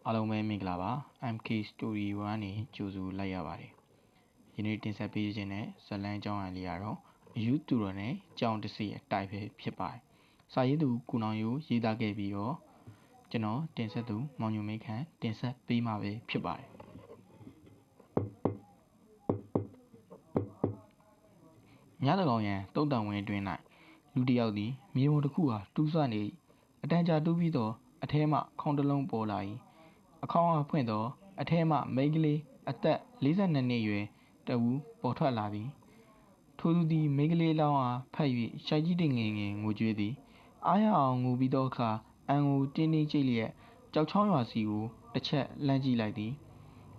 အားလုံးပဲမင်္ဂလာပါ MK Story 1နေကြိုဆိုလိုက်ရပါတယ်။ယနေ့တင်ဆက်ပေးခြင်းနဲ့ဇလန်းကြောင်းအလေးကတော့အယူတူတော်နဲ့ကြောင်တစီအတိုက်ပဲဖြစ်ပါတယ်။စာရေးသူကုနောင်ယူရေးသားခဲ့ပြီးတော့ကျွန်တော်တင်ဆက်သူမောင်ညိုမိတ်ခန့်တင်ဆက်ပေးမှာပဲဖြစ်ပါတယ်။ညတကောင်ရန်တုတ်တန်ဝင်အတွင်း၌လူတစ်ယောက်သည်မြေပုံတစ်ခုဟာတူးဆွနေအတန်ကြာတူးပြီးတော့အထဲမှခေါင်းတစ်လုံးပေါ်လာ၏အခေါင်းအားဖွင့်သောအထဲမှမိန်းကလေးအသက်42နှစ်အရွယ်တဦးပေါ်ထွက်လာသည်ထိုသူသည်မိန်းကလေးအလောင်းအားဖတ်၍ရှိုက်ကြီးတင်ငယ်ငယ်ငိုကြွေးသည်အားရအောင်ငိုပြီးသောအခါအံကိုတင်းတင်းကြိတ်လျက်ကြောက်ချောင်းရွာစီကိုတစ်ချက်လှမ်းကြည့်လိုက်သည်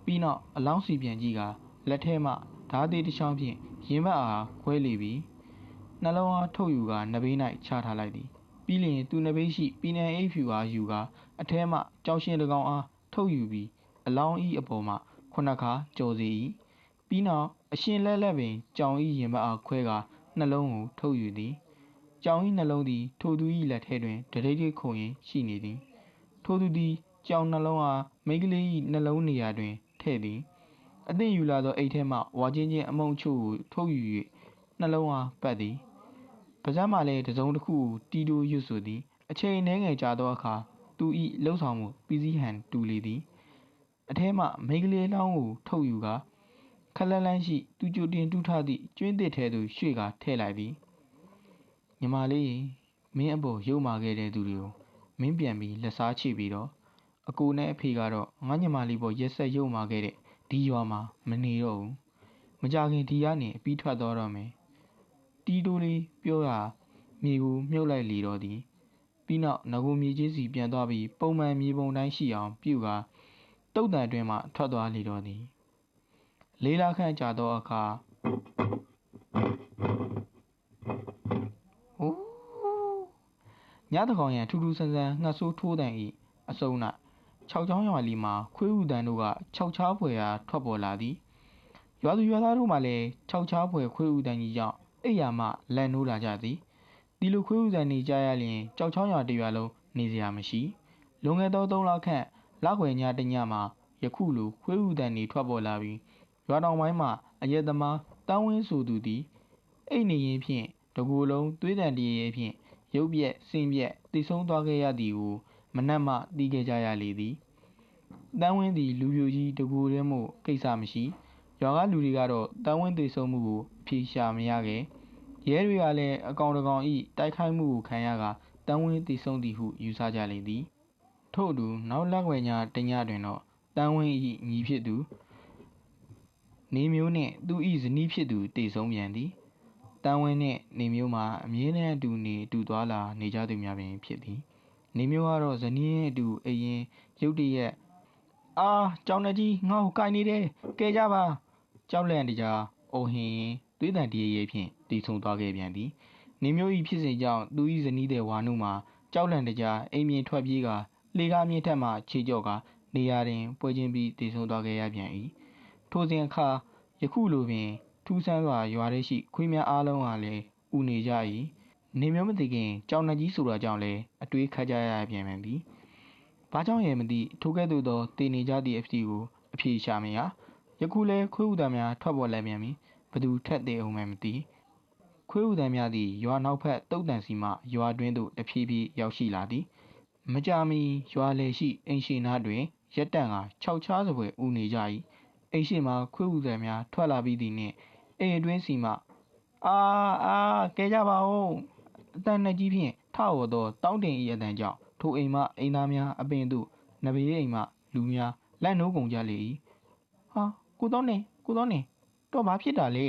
ပြီးနောက်အလောင်းစီပြန်ကြည့်ကလက်ထဲမှဓားသေးတစ်ချောင်းဖြင့်ရင်ဘတ်အားခွဲလေပြီးနှလုံးအားထုတ်ယူကနဘေး၌ချထားလိုက်သည်ပြီးလျင်သူနဘေးရှိပြည်နယ်အိတ်ဖြူအားယူကအထဲမှကြောက်ရှင်တကောင်အားထုတ်ယူပြီးအလောင်းဤအပေါ်မှခုနှစ်ခါကြော်စေ၏ပြီးနောက်အရှင်လဲပင်ကြောင်ဤရင်ဘတ်အားခွဲကနှလုံးကိုထုတ်ယူသည်ကြောင်ဤနှလုံးသည်ထိုသူ၏လက်ထဲတွင်ဒရိတ်ခုန်ရင်းရှိနေသည်ထိုသူသည်ကြောင်နှလုံးအားမိန်းကလေး၏နှလုံးနေရာတွင်ထည့်သည်အသင့်ယူလာသောအိတ်ထဲမှဝါချင်းချင်းအမုံချို့ကိုထုတ်ယူ၍နှလုံးအားပတ်သည်ပါးစပ်မှလည်းတစုံတစ်ခုကိုတီးတိုးရွတ်ဆိုသည်အချိန်နှဲငယ်ကြာသောအခါသူ၏လှုပ်ဆောင်မှုပြီးစီးဟန်တူလေသည်အထဲမှမိန်းကလေးလောင်းကိုထုတ်ယူကခက်လန်းလန်းရှိသူကြိုတင်တူးထားသည့်ကျွင်းသစ်ထဲသို့ရွှေ့ကထည့်လိုက်သည်ညီမလေးမင်းအပေါ်ရုပ်မာခဲ့တဲ့သူတွေကိုမင်းပြန်ပြီးလက်စားချပြီးတော့အကိုနဲ့အဖေကတော့ငါညီမလေးပေါ်ရက်ဆက်ရုပ်မာခဲ့တဲ့ဒီရွာမှာမနေတော့ဘူးမကြခင်ဒီကနေအပြီးထွက်သွားတော့မယ်တီးတိုးလေးပြောတာမြေကိုမြုပ်လိုက်လေတော့သည်ပြီးနောက်ငကိုမြေကြီးစီပြန်သွားပြီးပုံမှန်မြေပုံတိုင်းရှိအောင်ပြုကတုတ်တန်အတွင်းမှထွက်သွားလေတော့သည်လေးလခန့်ကြာသောအခါညတကောင်ရန်ထူးထူးဆန်းဆန်းငှက်ဆိုးထိုးတန်၏အစုံ၌6ချောင်းရွာလီမှာခွေးဥတန်တို့က6ချားဖွယ်ရာထွက်ပေါ်လာသည်ရွာသူရွာသားတို့မှလည်း6ချားဖွယ်ခွေးဥတန်ကြီးကြောင့်အိယာမှလန်နိုးလာကြသည်ဒီလိုခွေးဥတန်နေကြရလျင်ကြောက်ချောင်းရွာတရွာလုံးနေစရာမရှိလွန်ခဲ့သော3လခန့်လခွေညတညမှာယခုလိုခွေးဥတန်နေထွက်ပေါ်လာပြီးရွာတောင်ပိုင်းမှအရက်သမားတန်းဝင်းဆိုသူသည်အိတ်နေရင်ဖြင့်တကူလုံးသွေးတန်တရေဖြင့်ရုပ်ပြက်စင်ပြက်တိတ်ဆုံးသွားခဲ့ရသည်ကိုမနှက်မှသိခဲ့ကြရလေသည်တန်းဝင်းသည်လူပြိုကြီးတကူရဲမို့ကိစ္စမရှိရွာကလူတွေကတော့တန်းဝင်းသိတ်ဆုံးမှုကိုဖြေရှာမရခဲ့ရဲတွေကလည်းအကောင်တကောင်ဤတိုက်ခိုက်မှုကိုခံရကတန်းဝင်းသိတ်ဆုံးသည်ဟုယူဆကြလေသည်ထို့အတူနောက်လက်ဝဲညတညတွင်တော့တန်းဝင်းဤညီဖြစ်သူနေမျိုးနှင့်သူ၏ဇနီးဖြစ်သူတိတ်ဆုံးပြန်သည်တန်းဝင်းနှင့်နေမျိုးမှာအမြဲတမ်းအတူနေတူသွားလာနေကြသူများပင်ဖြစ်သည်နေမျိုးကတော့ဇနီးနှင့်အတူအရင်ရုတ်တရက်ကြောင်နှကြီးငါ့ကိုကိုက်နေတယ်ကဲကြပါကြောက်လန့်တကြားအိုဟင်သွေးတန်တရေဖြင့်တိတ်ဆုံးသွားခဲ့ပြန်သည်နေမျိုး၏ဖြစ်စဉ်ကြောင့်သူ၏ဇနီးတဲ့ဝါနုမှာကြောက်လန့်တကြားအိမ်ပြင်ထွက်ပြေးကလေကားမြင့်ထက်မှခြေကြော့ကနေရာတွင်ပွဲချင်းပြီးတိတ်ဆုံးသွားခဲ့ရပြန်၏ထိုစဉ်အခါယခုလိုပင်ထူးဆန်းစွာရွာထဲရှိခွေးများအားလုံးအားလည်းဥနေကြ၏နေမျိုးမသိခင်ကြောင်နှကြီးဆိုတာကြောင့်လည်းအတွေးခတ်ကြရပြန်သည်ဘာကြောင့်ရဲ့မသိထိုကဲ့သို့သောတည်နေကြသည့်အဖြစ်ကိုအဖြေရှာမရယခုလည်းခွေးဥတံများထွက်ပေါ်လာပြန်ပြီဘသူထက်သေးအောင်မသိခွေးဥတံများသည်ရွာနောက်ဖက်တုတ်တန်စီမှရွာတွင်းသို့တဖြည်းဖြည်းရောက်ရှိလာသည်မကြာမီရွာလေရှိအိမ်ရှိနားတွင်ရက်တန့်က6ချားစပွဲဥနေကြ၏အိမ်ရှိမှခွေးဥတံများထွက်လာပြီးသည်နှင့်အိမ်အတွင်းစီမှကဲကြပါဦးအတန်နှကြီးဖြင့်ထဝေါ်သောတောင်းတင်၏အတန်ကြောင့်ထိုအိမ်မှအိမ်သားများအပင်သို့နဘေးအိမ်မှလူများလန့်နိုးကုန်ကြလေ၏ကိုသောနေတော့ဘာဖြစ်တာလဲ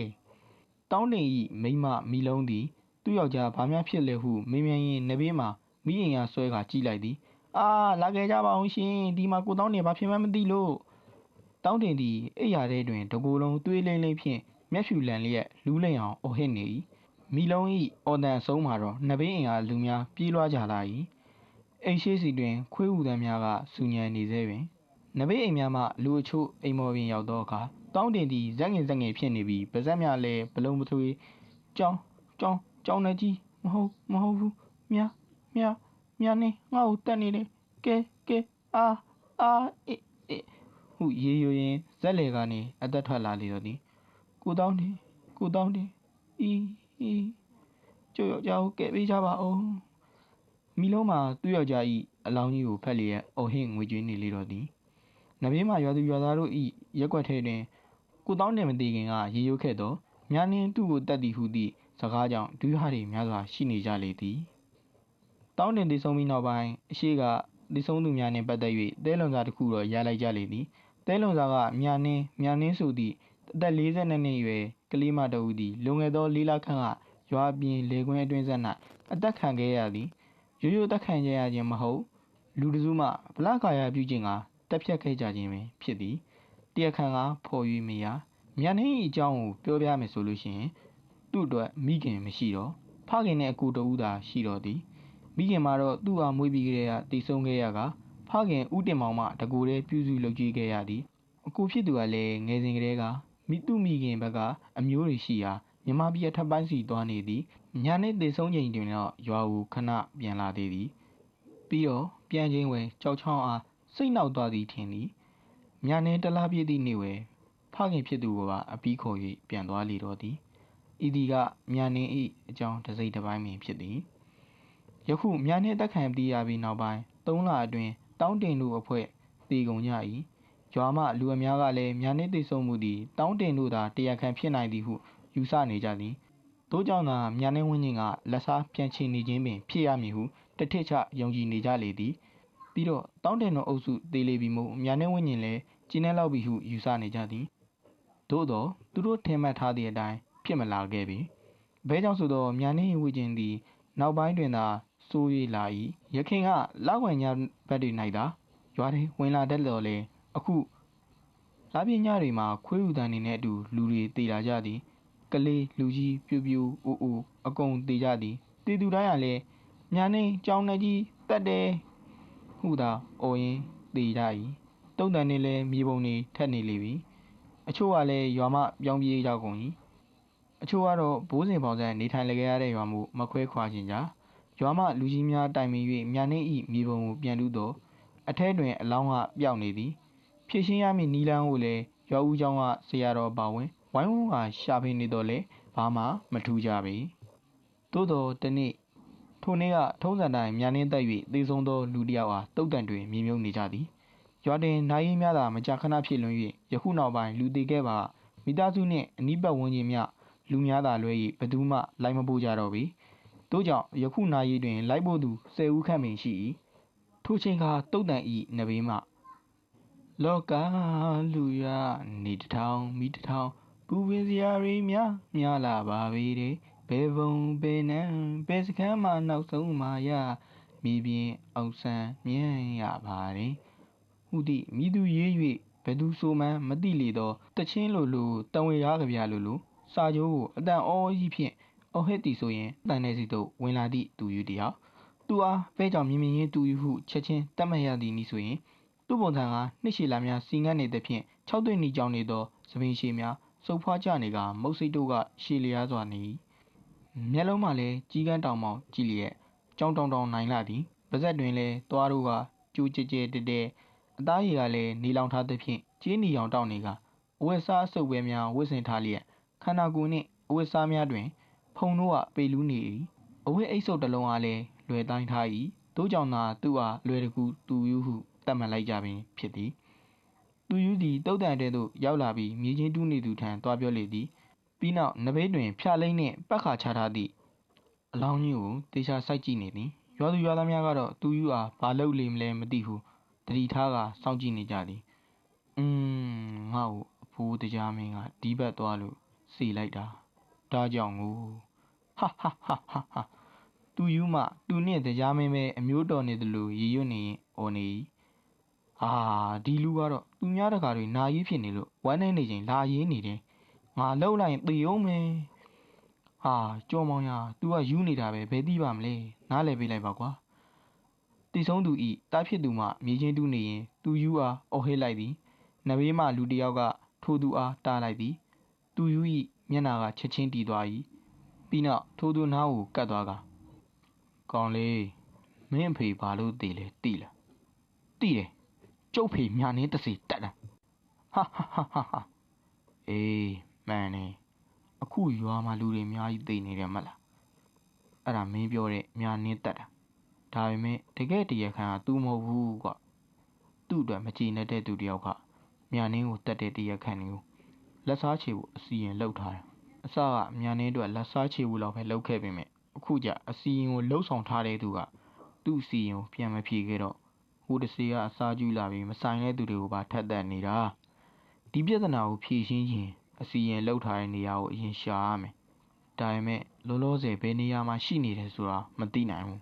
တောင်းတင်၏မိန်းမမိလုံးသည်သူ့ယောက်ျားဘာများဖြစ်လဲဟုမေးမြန်းရင်းနဘေးမှာမိအိမ်အားဆွဲကကြည့်လိုက်သည်လာခဲ့ကြပါဦးရှင်ဒီမှာကိုတောင်းတင်ဘာဖြစ်မှန်းမသိလို့တောင်းတင်သည်အိယာထဲတွင်တကူလုံးသွေးလိမ့်လိမ့်ဖြင့်မျက်ဖြူလန်လျက်လူးလိမ်အောင်အော်ဟစ်နေ၏မိလုံး၏အော်တန်အဆုံးမှာတော့နဘေးအိမ်အားလူများပြေးလွှားကြလာ၏အိမ်ရှိစီတွင်ခွေးဥတန်းများကစူညံနေစေတွင်နဘေးအိမ်များမှလူအချို့အိမ်မော်ပင်ရောက်သောအခါတောင်းတင်သည်ဇက်ငင်ဖြစ်နေပြီးပါးစပ်များလည်းဘလုံးမသွေးကြောင်းနှကြီးမဟုတ်ဘူးမြားနေငါ့ကိုတက်နေတယ်ကဲ ဟုရေယိုရင်ဇက်လေကနေအသက်ထွက်လာလေတော့သည်ကိုတောင်းတယ်ကျုပ်ယောက်ျားကိုကယ်ပေးကြပါဦးမိလုံးမှာသူ့ယောက်ျား၏အလောင်းကြီးကိုဖက်လျက်အော်ဟစ်ငွေကြွေးနေလေတော့သည်နဘေးမှရွာသူရွာသားတို့၏ရက်ွက်ထဲတွင်ကိုတောင်းတယ်မသိခင်ကရေယိုခဲ့သောများနှင်းသူ့ကိုတတ်သည်ဟုသည့်စကားကြောင့်ဒူးရတွေများစွာရှိနေကြလေသည်တောင်းတင်တည်ဆုံးပြီးနောက်ပိုင်းအရှိကတည်ဆုံးသူများနှင့်ပတ်သက်၍တဲလွန်စာတစ်ခုတော့ရလိုက်ကြလေသည်တဲလွန်စာကမြာနှင်းဆိုသည့်အသက်42နှစ်အရွယ်ကလေးမတဦးသည်လွန်ခဲ့သော4 လခန့်ကရွာပြင်လေကွင်းအတွင်းဆက်၌အသက်ခံခဲ့ရသည်ရိုးရိုးသက်ခံရခြင်းမဟုတ်လူတစုမှဗလကာယပြုခြင်းကတက်ဖြတ်ခဲ့ကြခြင်းပင်ဖြစ်သည်တရားခံကဖော်၍မရမြာနှင်း၏အကြောင်းကိုပြောပြမယ်ဆိုလို့ရှိရင်သူ့အတွက်မိခင်မရှိတော့ဖခင်နဲ့အကူတဦးသာရှိတော့သည်မိခင်မှာတော့သူ့အားမွေးပြီးကြတဲ့တည်ဆုံးခဲ့ရကဖခင်ဦးတင်မောင်မှတကူတည်းပြုစုလုပ်ကြည့်ခဲ့ရသည်အကူဖြစ်သူကလည်းငယ်စဉ်ကတည်းကမိခင်ဘက်ကအမျိုးတွေရှိရာမြန်မာပြည်အထက်ပိုင်းစီသွားနေသည်ညာနဲ့တည်ဆုံးချိန်တွင်တော့ရွာကိုခဏပြန်လာသေးသည်ပြီးတော့ပြန်ချင်းဝဲကြောက်ချောင်းအားစိတ်နောက်သွားသည်ထင်သည်ညာနဲ့တလားပြည့်သည့်နေ့ဝဲဖခင်ဖြစ်သူကအပီးခေါ်၍ပြန်သွားလေတော့သည်ဤသည်ကမြာနှင်း၏အကြောင်းတစ်စိတ်တစ်ပိုင်းပင်ဖြစ်သည်ယခုမြာနှင်းတက်ခံပြီးရပြီးနောက်ပိုင်း3 လအတွင်းတောင်းတင်တို့အဖွဲ့တည်ကုန်ကြ၏ရွာမှလူအများကလည်းမြာနှင်းတည်ဆုံမှုသည်တောင်းတင်တို့သာတရားခံဖြစ်နိုင်သည်ဟုယူဆနေကြသည်တို့ကြောင့်သာမြာနှင်းဝင်းကျင်ကလက်စားပြန်ချနေခြင်းပင်ဖြစ်ရမည်ဟုတထစ်ချယုံကြည်နေကြလေသည်ပြီးတော့တောင်းတင်တို့အုပ်စုတည်လေပြီမို့မြာနှင်းဝင်းကျင်လည်းကျင်းနှဲလောက်ပြီဟုယူဆနေကြသည်သို့သောသူတို့ထင်မှတ်ထားသည့်အတိုင်းဖြစ်မလာခဲ့ပေဘဲကြောင့်ဆိုသောမြာနှင်းဝင်းကျင်သည်နောက်ပိုင်းတွင်သာဆိုး၍လာ၏ရခင်ကလောက်ဝင်ညဘက်တွေ၌သာရွာတွေဝင်လာတတ်တော်လေအခုလာပြင်းညတွေမှာခွေးဥတန်းနေတဲ့အတူလူတွေတည်လာကြသည်ကလေးလူကြီးပြူအိုအကုန်တည်ကြသည်တည်သူတိုင်းကလည်းမြာနှင်းကြောင်နေကြီးတက်တယ်ဟုသာအော်ရင်တည်ကြ၏တုံးတန်နေလဲမြေပုံတွေထက်နေလေပြီအချို့ကလည်းရွာမှပြောင်းပြေးကြကုန်၏အချို့ကတော့ဘိုးစဉ်ပေါင်းစံနေထိုင်လခဲ့ရတဲ့ရွာမှုမခွဲခွာခြင်းကြရွာမှလူကြီးများတိုင်ပင်၍မြာနှင်း၏မြေပုံကိုပြန်လူသောအထဲတွင်အလောင်းကပျောက်နေသည်ဖြည့်ရှင်းရမည့်နီလန်းကိုလည်းရွာဦးเจ้าကဆရာတော်ပါဝင်ဝိုင်းဝန်းကရှာဖိနေတော့လေဘာမှမထူးကြပေသို့တော်တနေ့ထိုနေ့ကထုံးစံတိုင်းမြာနှင်းတက်၍သေဆုံးသောလူတစ်ယောက်အားတုတ်တန်တွင်မြေမြုပ်နေကြသည်ရွာတွင်နိုင်ရင်းများသာမကြာခဏဖြစ်လွန်၍ယခုနောက်ပိုင်းလူသေးခဲ့ပါမိသားစုနှင့်အနီးပတ်ဝန်းကျင်များလူများသာလွဲ၍ဘယ်သူမှလိုက်မပို့ကြတော့ပေတို့ကြောင့်ယခုနာရီတွင်လိုက်ဖို့သူ10 ဦးခန့်ပင်ရှိ၏ထိုချိန်ကတုတ်တန်ဤနဘေးမှလောကလူရနေတထောင်မိတထောင်ပူပင်စရာတွေများလာပါပေတဲ့ဘယ်ဘုံဘယ်နံဘယ်စခန်းမှနောက်ဆုံးမှရမြေပြင်အောင်ဆန်းမြန်းရပါတယ်ဟူသည့်မိသူရေး၍ဘယ်သူဆိုမှမသိလေသောတချင်းလိုတံဝေရားကြပြလိုစာကြိုးကိုအတန်အောကြီးဖြင့်အော်ဟစ်သည်ဆိုရင်တန်နေစီသို့ဝင်လာသည့်သူယူတယောက်သူအားဘဲကြောင့်မြင်မြင်ရင်သူယူဟုချက်ချင်းတတ်မှတ်ရသည်နည်းဆိုရင်သူ့ပုံစံကနှစ်ရှည်လာများစီငတ်နေသဖြင့်6 သွေးနီကြောင်နေသောသပင်ရှည်များစုပ်ဖွားကြနေကမုတ်စိတ်တို့ကရှည်လျားစွာနေမျက်လုံးမှလည်းကြီးကန်းတောင်ပေါင်ကြည့်လျက်ကြောင်တောင်နိုင်လာသည်ပါးစပ်တွင်လည်းသွားတို့ကကျူးတဲအသားရည်ကလည်းနေလောင်ထားသဖြင့်ကြေးနီရောင်တောက်နေကအဝတ်စားအဆုပ်ပဲများဝတ်ဆင်ထားလျက်ခန္ဓာကိုယ်နှင့်အဝတ်စားများတွင်ဖုံတို့ကပေလူးနေ၏အဝတ်အိတ်ဆုပ်တစ်လုံးအားလည်းလွယ်တိုင်းထား၏တို့ကြောင့်သာသူ့အားလွယ်တကူသူယူဟုတတ်မှတ်လိုက်ကြပင်ဖြစ်သည်သူယူသည်တုတ်တန်တဲ့သို့ရောက်လာပြီးမြေချင်းတူးနေသူထံသွားပြောလေသည်ပြီးနောက်နဘေးတွင်ဖြာလိမ့်နှင့်ပတ်ခါချထားသည့်အလောင်းကြီးကိုတေချာစိုက်ကြည့်နေသည်ရွာသူရွာသားများကတော့သူယူအားဘာလုပ်လေမလဲမသိဟုတတိထားကစောင့်ကြည့်နေကြသည်ငါ့ကိုအဖိုးတရားမင်းကဒီဘက်သွားလို့စေလိုက်တာဒါကြောင့်ကိုဟာသူယူမှသူနှင့်တရားမင်းပဲအမျိုးတော်နေသလိုရည်ရွတ်နေရင်အော်နေဒီလူကတော့သူများတကာတွေနာရေးဖြစ်နေလို့ဝမ်းနေချိန်လာရေးနေတယ်ငါလှုပ်လိုက်ရင်သေအောင်မယ်ကြော်မောင်ရသူကယူနေတာပဲဘယ်သိပါမလဲနားလည်ပေးလိုက်ပါကွာတိဆုံးသူဤတားဖြစ်သူမှမြေချင်းတူးနေရင်သူယူအားအော်ဟစ်လိုက်သည်နဘေးမှလူတစ်ယောက်ကထိုသူအားတားလိုက်သည်သူယူ၏မျက်နှာကချက်ချင်းတီးသွား၏ပြီးနောက်ထိုသူနားကိုကတ်သွားကကောင်းလေးမင်းအဖေဘာလို့တည်လဲသိလားသိတယ် ကျုပ်ဖေမြာနင်းတစီတက်တာဟာဟာဟာဟာဟာအေးမှန်နေအခုရွာမှာလူတွေအများကြီးသိနေတယ်မလားအဲ့ဒါမင်းပြောတဲ့မြာနင်းတက်တာဒါပေမဲ့တကယ်တရားခံက तू မဟုတ်ဘူးကွသူ့အတွက်မကြည်နေတဲ့သူတယောက်ကမြာနင်းကိုတက်တဲ့တရားခံတွေကိုလက်စားချေဖို့အစီရင်လှုပ်ထားတယ်အစကမြာနင်းအတွက်လက်စားချေဖို့လောက်ပဲလှုပ်ခဲ့ပေမဲ့အခုကျအစီရင်ကိုလှုပ်ဆောင်ထားတဲ့သူကသူ့အစီရင်ကိုပြန်မဖြေခဲ့တော့ဟိုတစီကအစားကျူးလာပြီးမဆိုင်တဲ့သူတွေကိုပါထပ်တက်နေတာဒီပြဿနာကိုဖြေရှင်းရင်အစီရင်လှုပ်ထားတဲ့နေရာကိုအရင်ရှာရမယ်ဒါပေမဲ့လောလောဆယ်ဘယ်နေရာမှာရှိနေတယ်ဆိုတာမသိနိုင်ဘူး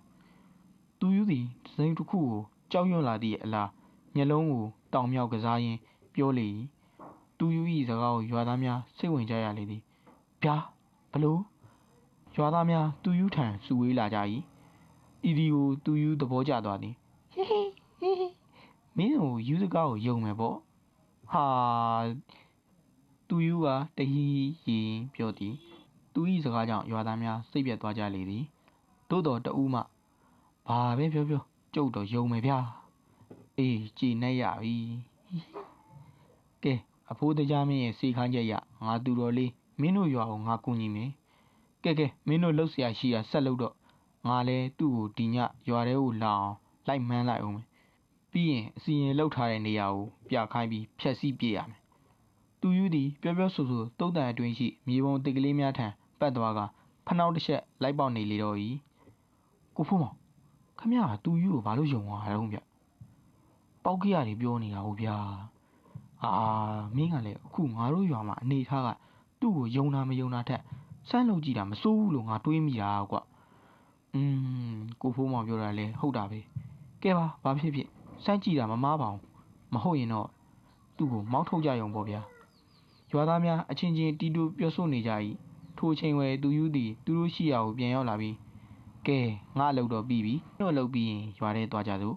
သူယူသည်ဒဇိမ်တစ်ခုကိုကြောက်ရွံ့လာသည့်အလားမျက်လုံးကိုတောင်မြောက်ကစားရင်းပြောလေ၏သူယူ၏စကားကိုရွာသားများစိတ်ဝင်ကြရလေသည်ဗျာဘလို့ရွာသားများသူယူထံစုဝေးလာကြ၏ဤဒီကိုသူယူသဘောကျသွားသည်ဟေးဟေးဟေးဟေးမင်းတို့ယူစကားကိုယုံမယ်ပေါ့ဟာသူယူကတဟီရင်ပြောသည်သူ၏စကားကြောင့်ရွာသားများစိတ်ပြတ်သွားကြလေသည်သို့တော်တဦးမှဘာပဲပြောပြောကျုပ်တော့ယုံမယ်ဗျာအေးကြည်နေရပြီကဲအဖိုးတကြားမင်းရဲ့စေခိုင်းချက်ရငါသူတော်လေးမင်းတို့ရွာကိုငါကူညီမယ်ကဲမင်းတို့လှုပ်เสียရှိတာဆက်လုပ်တော့ငါလဲသူ့ကိုဒီညရွာထဲကိုလာအောင်လိုက်မှန်းလိုက်အောင်မယ်ပြီးရင်အစီရင်လှုပ်ထားတဲ့နေရာကိုပြခိုင်းပြီးဖြက်စီးပြရမယ်သူယူသည်ပြောဆိုတုတ်တန်အတွင်းရှိမြေပုံတစ်ကလေးများထံပတ်သွားကဖနှောက်တစ်ချက်လိုက်ပေါက်နေလေတော့၏ကိုဖိုးမောင်ခမရသူယူကိုဘာလို့ယုံသွားတာလဲဗျပေါက်ကြရတယ်ပြောနေတာဟုတ်ဗျာအာမင်းကလည်းအခုငါတို့ရွာမှာအနေထားကသူ့ကိုယုံတာမယုံတာထက်စမ်းလုပ်ကြည့်တာမစိုးဘူးလို့ငါတွေးမိတာကွကိုဖိုးမောင်ပြောတာလဲဟုတ်တာပဲကဲပါဘာဖြစ်ဖြစ်စမ်းကြည့်တာမမားပါဘူးမဟုတ်ရင်တော့သူ့ကိုမောင်းထုတ်ကြရုံပေါ့ဗျာရွာသားများအချင်းချင်းတီးတူးပြောဆိုနေကြ၏ထိုအချိန်ဝယ်သူယူသည်သူတို့ရှိရာကိုပြန်ရောက်လာပြီးကဲငါအလုပ်တော့ပြီးပြီတော့လုပ်ပြီးရင်ရွာထဲသွားကြစို့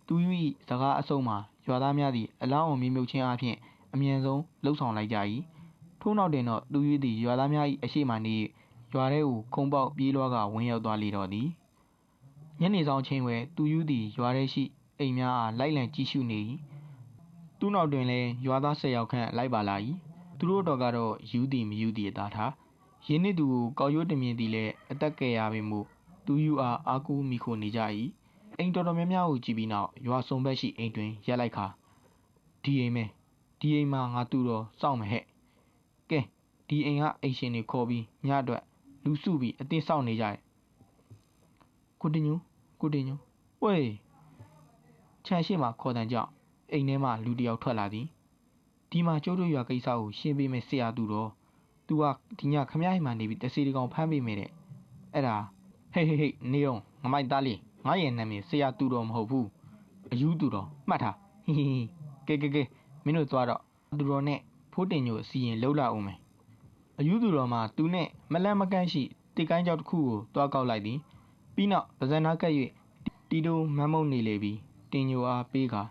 သူယူ၏စကားအဆုံးမှာရွာသားများသည်အလောင်းအောင်မြုပ်ချင်းအဖြစ်အမြန်ဆုံးလှုပ်ဆောင်လိုက်ကြ၏ထို့နောက်တွင်တော့သူယူသည်ရွာသားများ၏အရှိမနေရွာထဲကိုခုံပေါက်ပြေးလွှားကဝင်ရောက်သွားလေတော့သည်ညနေဆောင်ချင်းဝယ်သူယူသည်ရွာထဲရှိအိမ်များအားလိုက်လံကြည့်ရှုနေ၏သူ့နောက်တွင်လည်းရွာသား10ယောက်ခန့်လိုက်ပါလာ၏သူတို့တော်ကတော့ယူသည်မယူသည်အသာထားရင်းနှီးသူကိုကောက်ရိုးတင်မြင်သည်လည်းအသက်ကယ်ရပေမှုသူယူအားအာကူမိခိုနေကြ၏အိမ်တော်တော်များများကိုကြည့်ပြီးနောက်ရွာစုံဘက်ရှိအိမ်တွင်ရက်လိုက်ခါဒီအိမ်မှာငါသူ့တော်စောင့်မယ်ဟဲ့ကဲဒီအိမ်ကအိမ်ရှင်တွေခေါ်ပြီးညအတွက်လူစုပြီးအတင်းစောင့်နေကြတယ်ကိုတင်ညိုဝေးခြံရှိမှခေါ်တန်ကြောင့်အိမ်ထဲမှလူတစ်ယောက်ထွက်လာသည်ဒီမှာကျိုးတို့ရွာကိစ္စကိုရှင်းပေးမယ်ဆရာသူတော်သူကဒီညခမရအိမ်မှာနေပြီးတစီတကောင်ဖမ်းပေးမယ်တဲ့အဲ့ဒါဟေးနေအောင်ငမိုက်သားလေးငါရဲ့နာမည်ဆရာသူတော်မဟုတ်ဘူးအယူသူတော်မှတ်ထားဟီကဲမင်းတို့သွားတော့သူတော်နဲ့ဖိုးတင်ညိုအစီရင်လှုပ်လာအောင်မယ်အယူသူတော်မှာသူနဲ့မလန့်မကန့်ရှိတိတ်ကိုင်းကြောက်တစ်ခုကိုတွားကောက်လိုက်သည်ပြီးနောက်ပဇက်နာကပ်၍တီတိုမမ်းမုံနေလေပြီတင်ညိုအားပေးခါ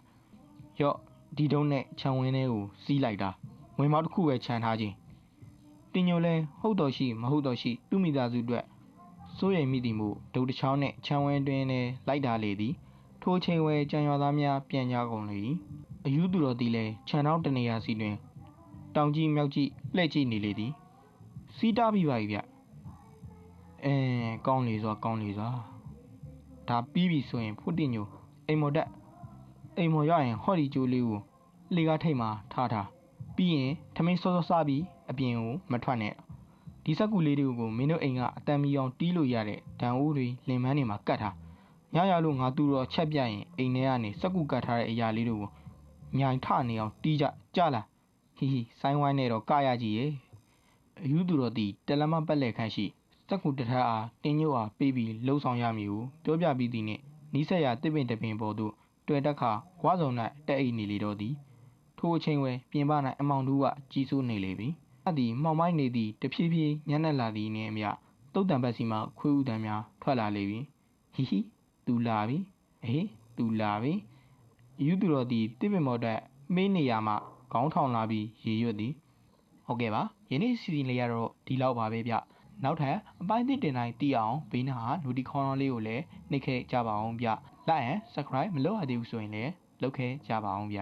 ရော့ဒီတုံးနဲ့ခြံဝင်းထဲကိုစီးလိုက်တာဝင်မောက်တစ်ခုပဲခြံထားခြင်းတင်ညိုလဲဟုတ်တော်ရှိမဟုတ်တော်ရှိသူ့မိသားစုအတွက်စိုးရိမ်မိသည်မို့ဒုတ်တချောင်းနဲ့ခြံဝင်းတွင်လည်းလိုက်တာလေသည်ထိုအချိန်ဝဲကြံရွာသားများပြန်ကြကုန်လေ၏အယူသူတော်သည်လည်းခြံနောက်တနေရာစီတွင်တောင်ကြီးမြောက်ကြီးလှည့်ကြည့်နေလေသည်စီးတားပြီးပါပြီဗျကောင်းလေစွာဒါပြီးပြီဆိုရင်ဖိုးတင်ညိုအိမ်မော်တက်အိမ်မော်ရရင်ဟော့ဒီကျိုးလေးကိုလှေကားထိတ်မှာထားပြီးရင်ထမင်းစောစားပြီးအပြင်ကိုမထွက်နဲ့ဒီစက်ကူလေးတွေကိုမင်းတို့အိမ်ကအတန်မီအောင်တီးလို့ရတဲ့ဒံအိုးတွေလင်မန်းတွေမှာကတ်ထားညရလို့ငါသူတော်ချက်ပြရင်အိမ်ထဲကနေစက်ကူကတ်ထားတဲ့အရာလေးတွေကိုညာထနေအောင်တီးကြလားဟီဆိုင်းဝိုင်းနဲ့တော့ကရကြည့်ရဲ့အယူသူတော်သည်တလမပတ်လက်ခန့်ရှိစက်ကူတထက်အားတင်းညို့အားပေးပြီးလှုပ်ဆောင်ရမည်ကိုပြောပြပြီးသည်နှင့်နီးစက်ရတစ်ပင်တပင်ပေါ်သို့တွေ့တက်ခါဝါစုံ၌တက်အိတ်နေလေတော့သည်ထိုအချိန်ဝဲပြင်ပ၌အမောင်တူကကြီးစိုးနေလေပြီအသည်မှောင်မိုက်နေသည့်တဖြည်းဖြည်းညံ့လာသည်နှင့်အမျှတုတ်တံပတ်စီမှခွေးဥတံများထွက်လာလေပြီဟီသူလာပြီသူလာပြီယူသူတော်သည်တစ်ပင်ပေါ်တက်မေးနေရမှခေါင်းထောင်လာပြီးရေရွတ်သည်ဟုတ်ကဲ့ပါယနေ့စီစဉ်လေးရတော့ဒီလောက်ပါပဲဗျနောက်ထပ်အပိုင်းသစ်တင်တိုင်းတီးအောင်ဘေးနားဟာလူတီခေါင်းလေးကိုလည်းနှိပ်ခဲ့ကြပါအောင်ဗျလိုက်ရင် subscribe မလုပ်ရသေးဘူးဆိုရင်လည်း လုပ်ခဲ့ကြပါအောင်ဗျ